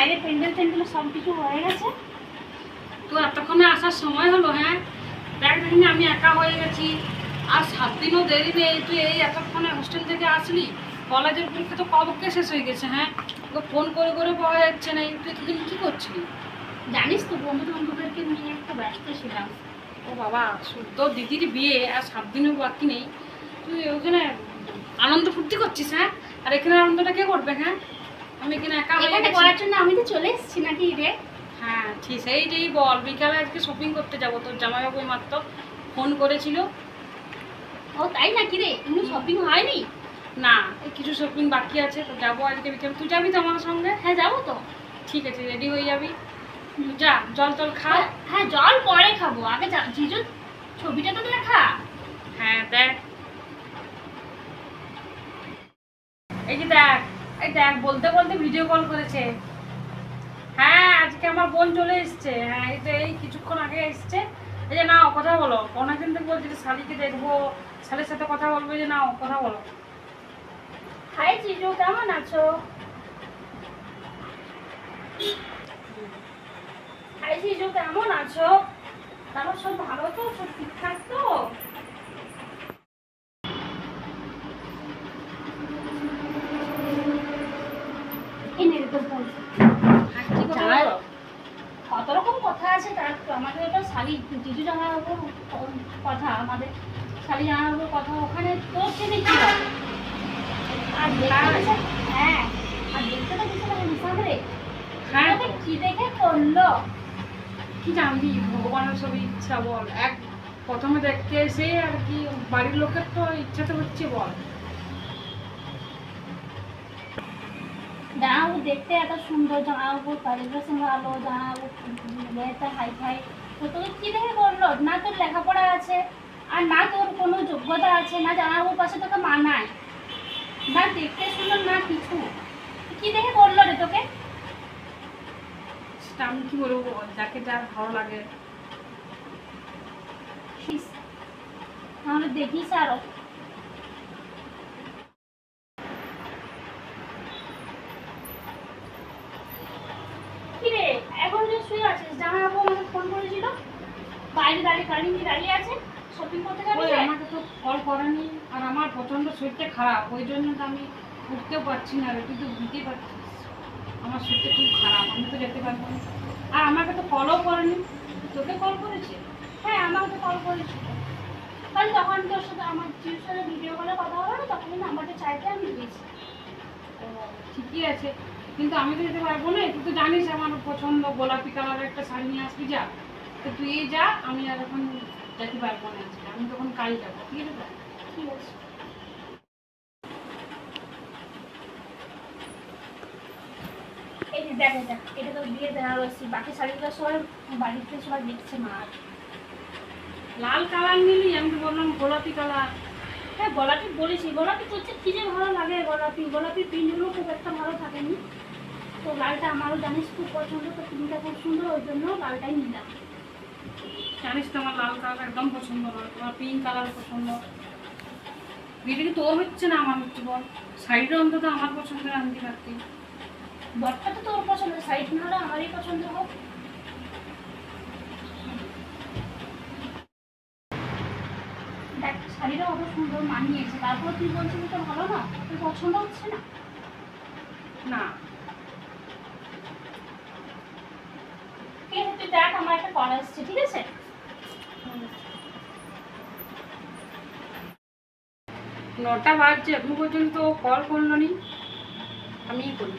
বাইরে প্যান্ডেল ট্যান্ডেল সব কিছু হয়ে গেছে। তো এতক্ষণে আসার সময় হলো? হ্যাঁ দেখ দিন আমি একা হয়ে গেছি, আর 7 দিনও দেরি নেই। তুই এই এতক্ষণে হোস্টেল থেকে আসলি, কলেজের পরীক্ষা তো কবকে শেষ হয়ে গেছে। হ্যাঁ তোকে ফোন করে করে পাওয়া যাচ্ছে না, তুই এতদিন কী করছিলি? জানিস তো বন্ধু বান্ধবদেরকে নিয়ে একটু ব্যস্ত ছিলাম। ও বাবা, তোর দিদির বিয়ে আর 7 দিনও বাকি নেই, তুই ওখানে আনন্দ ফুর্তি করছিস? হ্যাঁ আর এখানে আনন্দটা কে করবে? হ্যাঁ আমি এখানে একা হয়ে এখানে গেছি। করার জন্য আমি তো চলে এসেছি নাকি রে? হ্যাঁ ঠিক সেইটাই বল, বিকালে আজকে শপিং করতে যাবো, তোর জামাইবাবু মাত্র ফোন করেছিল। ও তাই নাকি রে? তুমি শপিং হয়নি? না এই কিছু শপিং বাকি আছে, তো যাবো আজকে বিকেলে। তুই যাবি তো আমার সঙ্গে? হ্যাঁ যাবো তো। ঠিক আছে রেডি হয়ে যাবি, যা জল টল খা। হ্যাঁ জল পরে খাবো, আগে জিজু ছবিটা তো দেখা। হ্যাঁ দেখ, এই যে দেখ, এই দেখ বলতে বলতে ভিডিও কল করেছে। হ্যাঁ আজকে আমার বোন চলে এসছে। হ্যাঁ এই যে এই কিছুক্ষণ আগে এসছে। এই যে নাও কথা বলো, অনেকদিন থেকে বলছি যে শালিকে দেখবো, শালির সাথে কথা বলবো, যে নাও কথা বলো। হাই জিজু, কেমন আছো? হাই জিজু, কেমন আছো? তারপর সব ভালো তো, সব ঠিকঠাক তো? কত রকম কথা আছে, তার আমাদের ওটা শালি জিজু জামাইবাবুর কথা, আমাদের শালি জামাইবাবুর কথা, ওখানে তোর ছেলে কি হবে? আর হ্যাঁ, আর দেখতে তো কিছু না হিসাব রে। হ্যাঁ কি দেখে করলো? কি জানবি, ভগবানের সব ইচ্ছা বল। এক প্রথমে দেখতে এসে আর কি বাড়ির লোকের তো ইচ্ছা তো হচ্ছে বল। জামাইবাবু দেখতে এত সুন্দর, জামাইবাবুর কোয়ালিফিকেশন ভালো, জামাইবাবু মেয়েটা হাই ফাই, তো তোকে কি দেখে করলো? না তোর লেখাপড়া আছে, আর না তোর কোনো যোগ্যতা আছে, না জামাইবাবুর পাশে তোকে মানায়, না দেখতে সুন্দর, না কিছু। কি দেখে করলো রে তোকে? সেটা আমি কি বলবো, যাকে যার ভালো লাগে। তাহলে দেখিস আরো। কিরে এখন যে শুয়ে আছিস? জামাইবাবু আমাকে ফোন করেছিল, বাইরে দাঁড়িয়ে গাড়ি নিয়ে দাঁড়িয়ে আছে, শপিং করতে যাবে। আমাকে তো কল করেনি, আর আমার প্রচন্ড শরীরটা খারাপ, ওই জন্য তো আমি উঠতেও পারছি না। তুই তো বুঝতেই পারছিস আমার শরীরটা খুব খারাপ, আমি তো যেতে পারবো না। আর আমাকে তো কলও করেনি, তোকে কল করেছে? হ্যাঁ আমাকে তো কল করেছিল, কারণ তখন তোর সাথে আমার জির সাথে ভিডিও কলে কথা হলো না, তখনই নাম্বারটা চাইতে আমি দিয়েছি। ও ঠিকই আছে, কিন্তু আমি তো যেতে পারবো না। তুই তো জানিস আমার পছন্দ গোলাপি কালারের একটা শাড়ি নিয়ে আসবি, যা। তো তুই যা, আমি আর এখন যেতে পারবো না আজকে, আমি তখন কাল যাবো। ঠিক আছে তো? ঠিক আছে। এই যে দেখ, এটা তো দিয়ে বেনারসি, বাকি শাড়িগুলো সবাই বাড়িতে সবাই দেখছে মা। লাল কালার নিলি, আমি তো বললাম গোলাপি কালার। হ্যাঁ গোলাপি বলেছি, গোলাপি তো কি যে ভালো লাগে, গোলাপি প্রিন্টগুলো খুব একটা ভালো থাকেনি, তো লালটা আমারও জানিস খুব পছন্দ, তো প্রিন্টটা খুব সুন্দর, ওই জন্য লালটাই নিলাম। জানিস তো আমার লাল কালার একদম পছন্দ নয়, তোমার পিঙ্ক কালার পছন্দ। বিয়েটা কি তোর হচ্ছে না আমার হচ্ছে বল? শাড়িটা অন্তত আমার পছন্দের আনতে পারতি। বরটা তো তোর পছন্দ, সাইড না হলে আমারই পছন্দ হোক। দেখ শাড়িটা অত সুন্দর মানিয়েছে, তারপর তুই বলছিস তো ভালো না, তোর পছন্দ হচ্ছে না? না ঠিক আছে তুই দেখ, আমার একটা কল আসছে, ঠিক আছে? 9টা বাজছে, এখন পর্যন্ত কল করলো নি, আমিই করি।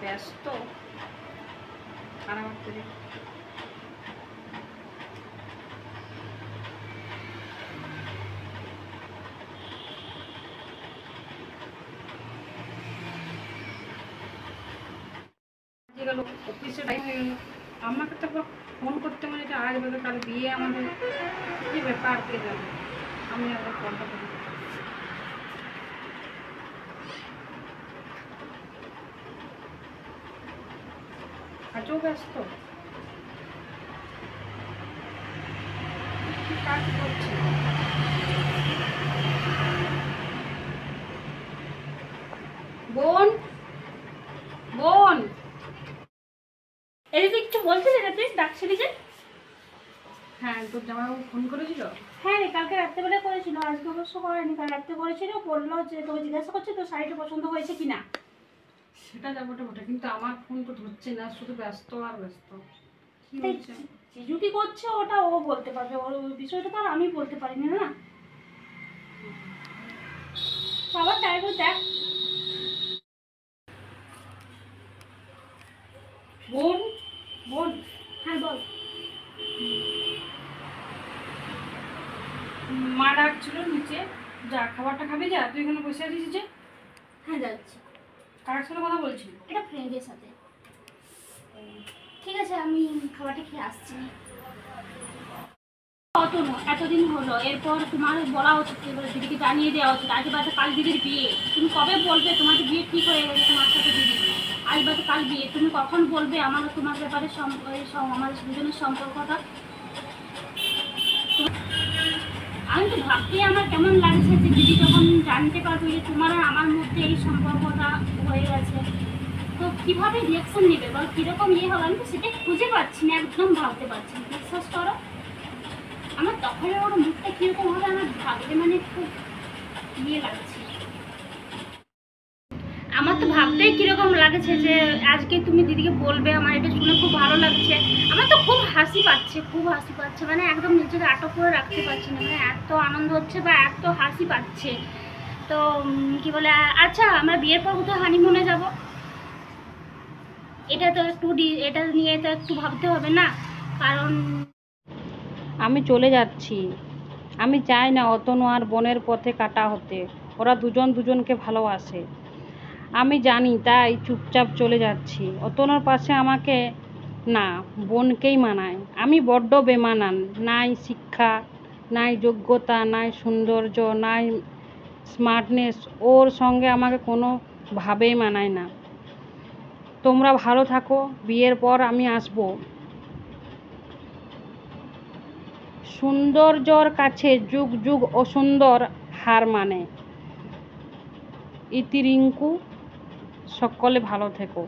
ব্যস্ত খারাপ করে। গেল অফিসে টাইম হয়ে গেল, আমাকে তো ফোন করতে মানে এটা আজ বাজে, কাল বিয়ে আমাদের, কি ব্যাপার কে যাবে। আমি আবার কলটা করি। আজও ব্যস্ত, কি কাজ করছে? বোন, বোন, এই যে তুই কিছু বলছিলি না, তুই ডাকছিলি যে? হ্যাঁ তোর জামাইবাবু ফোন করেছিল? হ্যাঁ রে, কালকে রাত্রেবেলা করেছিল, আজকে অবশ্য করেনি। কাল রাত্রে করেছিল, বললো যে তোকে জিজ্ঞাসা করছে তোর শাড়িটা পছন্দ হয়েছে কিনা। সেটা যাবো বটে, কিন্তু আমার ফোন তো ধরছে না, শুধু ব্যস্ত আর ব্যস্ত। কি তাই হচ্ছে? জিজু কি করছে ওটা ও বলতে পারবে, ওর ওই বিষয়টা তো আর আমি বলতে পারিনি না। সবার ট্রাই করে দেখ। বোন, বোন, হ্যাঁ বল। মা ডাকছিল নিচে, যা খাবারটা খাবি, যা তুই এখানে বসে আছিস যে। হ্যাঁ যাচ্ছি। কার সাথে কথা বলছিস? এটা ফ্রেন্ডের সাথে। ঠিক আছে, আমি খাবারটা খেয়ে আসছি। অত নয়, এতদিন হলো, এরপর তোমার বলা উচিত, এবার দিদিকে জানিয়ে দেওয়া উচিত। আজ বাদে কাল দিদির বিয়ে, তুমি কবে বলবে তোমাদের বিয়ে ঠিক হয়ে গেছে তোমার সাথে দিদি? আজ বাদে কাল বিয়ে, তুমি কখন বলবে আমার তোমার ব্যাপারে আমাদের দুজনের সম্পর্কটা? আমি তো ভাবতেই আমার কেমন লাগছে যে দিদি যখন জানতে পারবে যে তোমার আর আমার মধ্যে এই সম্পর্কটা হয়ে গেছে, তো কীভাবে রিয়াকশন নেবে বা কীরকম ইয়ে হবে, আমি তো সেটাই খুঁজে পাচ্ছি না, একদম ভাবতে পারছি না। বিশ্বাস করো, আমার তখন ওর মুখটা কীরকম হবে আমার ভাবতে মানে খুব ইয়ে লাগছে। আমার তো ভাবতেই কীরকম লাগছে যে আজকে তুমি দিদিকে বলবে, আমার এটা শুনে খুব ভালো লাগছে। আমার তো খুব হাসি পাচ্ছে, খুব হাসি পাচ্ছে, মানে একদম নিজেকে আটক করে রাখতে পারছি না, মানে এত আনন্দ হচ্ছে বা এত হাসি পাচ্ছে। তো কি বলে, আচ্ছা আমরা বিয়ের পর কোথাও হানিমুনে যাব, এটা তো একটু এটা নিয়ে তো একটু ভাবতে হবে না? কারণ আমি চলে যাচ্ছি। আমি চাই না অতনু আর বোনের পথে কাটা হতে। ওরা দুজন দুজনকে ভালোবাসে, আমি জানি, তাই চুপচাপ চলে যাচ্ছি। অতনুর পাশে আমাকে না, বোনকেই মানায়। আমি বড্ড বেমানান, নাই শিক্ষা, নাই যোগ্যতা, নাই সৌন্দর্য, নাই স্মার্টনেস। ওর সঙ্গে আমাকে কোনোভাবেই মানায় না। তোমরা ভালো থাকো, বিয়ের পর আমি আসবো। সৌন্দর্যর কাছে যুগ যুগ অসুন্দর হার মানে। ইতি রিঙ্কু, সকলে ভালো থেকো।